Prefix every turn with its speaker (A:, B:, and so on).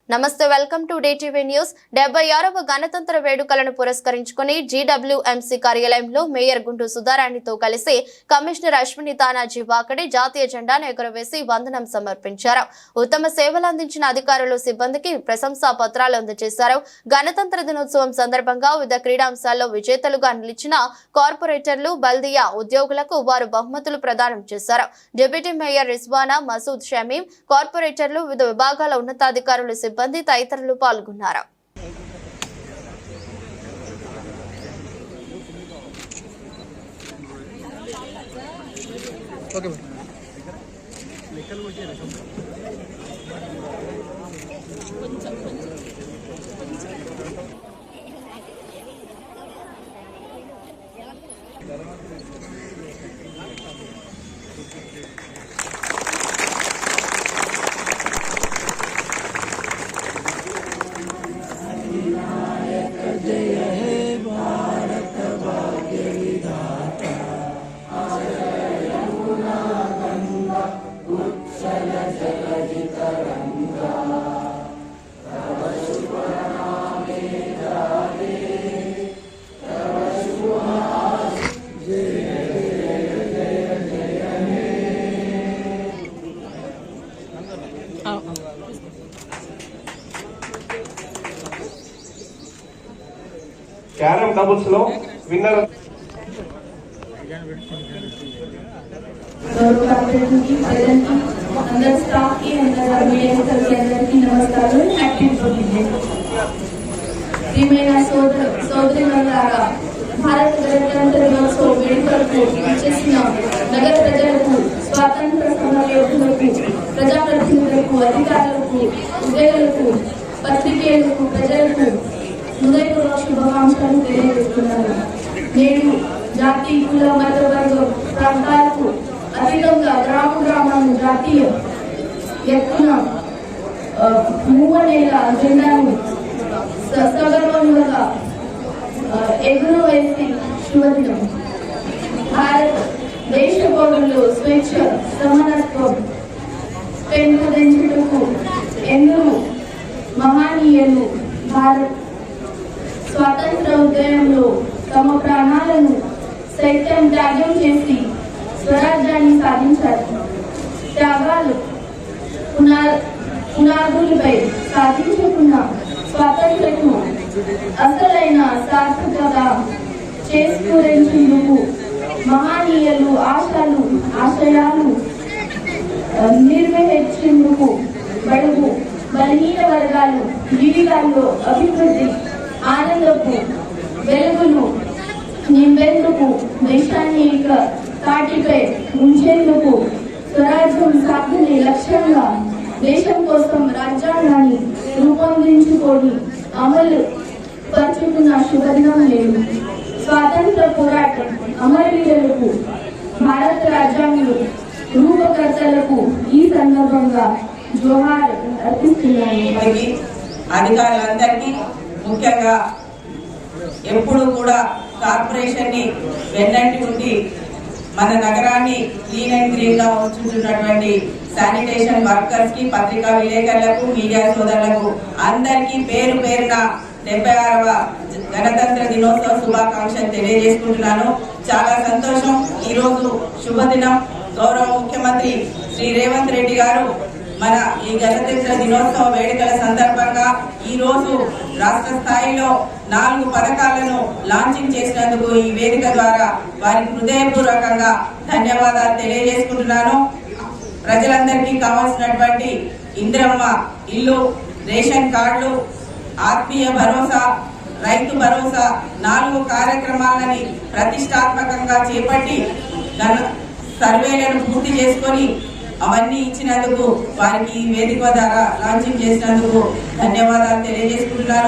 A: నమస్తే, welcome to day TV news. 76వ గణతంత్ర వేడుకలను పురస్కరించుకుని జీడబ్ల్యూఎంసీ కార్యాలయంలో మేయర్ గుంటూ సుధారాణితో కలిసి కమిషనర్ అశ్విని తానాజీ వాకడే జాతీయ జెండాను ఎగురవేసి వందనం సమర్పించారు. ఉత్తమ సేవలు అందించిన అధికారులు, సిబ్బందికి ప్రశంసా పత్రాలు అందజేశారు. గణతంత్ర దినోత్సవం సందర్భంగా వివిధ క్రీడాంశాల్లో విజేతలుగా నిలిచిన కార్పొరేటర్లు, బల్దియా ఉద్యోగులకు వారు బహుమతులు ప్రదానం చేశారు. డిప్యూటీ మేయర్ రిజ్వానా, మసూద్ షమీం, కార్పొరేటర్లు, వివిధ విభాగాల ఉన్నతాధికారులు, సిబ్బంది తదితరులు పాల్గొన్నారు.
B: క్యారమ్ డబుల్స్ లో విన్నర్
C: భారత గణతంత్ర దినోత్సవ వేడుకలకు చేసిన నగర ప్రజలకు, స్వాతంత్ర సమరయోధులకు, ప్రజాప్రతినిధులకు, అధికారులకు, ఉద్యోగులకు, పత్రికేయులకు, ప్రజలకు హృదయపూర్వక శుభాకాంక్షలు తెలియజేస్తున్నాను. నేడు జాతి, కుల, మత, వర్గ ప్రాంతాలకు అతీతంగా గ్రామాలను జాతీయ ఎత్తున మూవనేల జెండాను సగర్వంగా ఎగురవేసి శుభదినం. భారత దేశ పౌరులు స్వేచ్ఛ, సమానత్వం పెంపొందించుటకు ఎందరో మహనీయులు భారత్ స్వాతంత్ర ఉద్యమంలో తమ ప్రాణాలను సైతం త్యాగం చేసి స్వరాజ్యాన్ని సాధించారు. త్యాగాలు పునాదులపై సాధించుకున్న స్వాతంత్ర్యకు అసలైన సార్థకత చేసుకునేందుకు మహనీయులు ఆశయాలు నిర్వహించేందుకు బడుగు బలహీన వర్గాలు జీవితాల్లో అభివృద్ధి, ఆనందపు వెలుగును నింపేందుకు, దేశాన్ని తాటిపై ఉంచేందుకు, స్వరాజ్యం సాధనే లక్ష్యంగా దేశం కోసం రాజ్యాంగాన్ని రూపొందించుకొని అమలు పరుచుకున్న శుభదినం లేదు. స్వాతంత్ర పోరాటం అమరవీరులకు, భారత రాజ్యాంగ రూపకర్తలకు ఈ సందర్భంగా జోహార్ అర్పిస్తున్నాను.
D: అధికారులందరికీ, ముఖ్యంగా ఎప్పుడు కూడా కార్పొరేషన్ ని వెన్నంటి ఉండి మన నగరాన్ని క్లీన్ అండ్ గ్రీన్ గా ఉంచుతున్నటువంటి శానిటేషన్ వర్కర్స్ కి, పత్రికా విలేకరులకు, మీడియా సోదరులకు అందరికీ పేరు పేరున 76వ గణతంత్ర దినోత్సవ శుభాకాంక్షలు తెలియజేసుకుంటున్నాను. చాలా సంతోషం. ఈ రోజు శుభదినం. గౌరవ ముఖ్యమంత్రి శ్రీ రేవంత్ రెడ్డి గారు మన ఈ గణతంత్ర దినోత్సవ వేడుకల సందర్భంగా ఈ రోజు రాష్ట్ర స్థాయిలో 4 పథకాలను లాంచింగ్ చేసినందుకు ఈ వేదిక ద్వారా వారికి హృదయపూర్వకంగా ధన్యవాదాలు తెలియజేసుకుంటున్నాను. ప్రజలందరికీ కావాల్సినటువంటి ఇందిరమ్మ ఇల్లు, రేషన్ కార్డులు, ఆత్మీయ భరోసా, రైతు భరోసా 4 కార్యక్రమాలని ప్రతిష్టాత్మకంగా చేపట్టి సర్వేలను పూర్తి చేసుకొని అవన్నీ ఇచ్చినందుకు వారికి ఈ వేదిక ద్వారా లాంచింగ్ చేసినందుకు ధన్యవాదాలు తెలియజేసుకుంటున్నాను.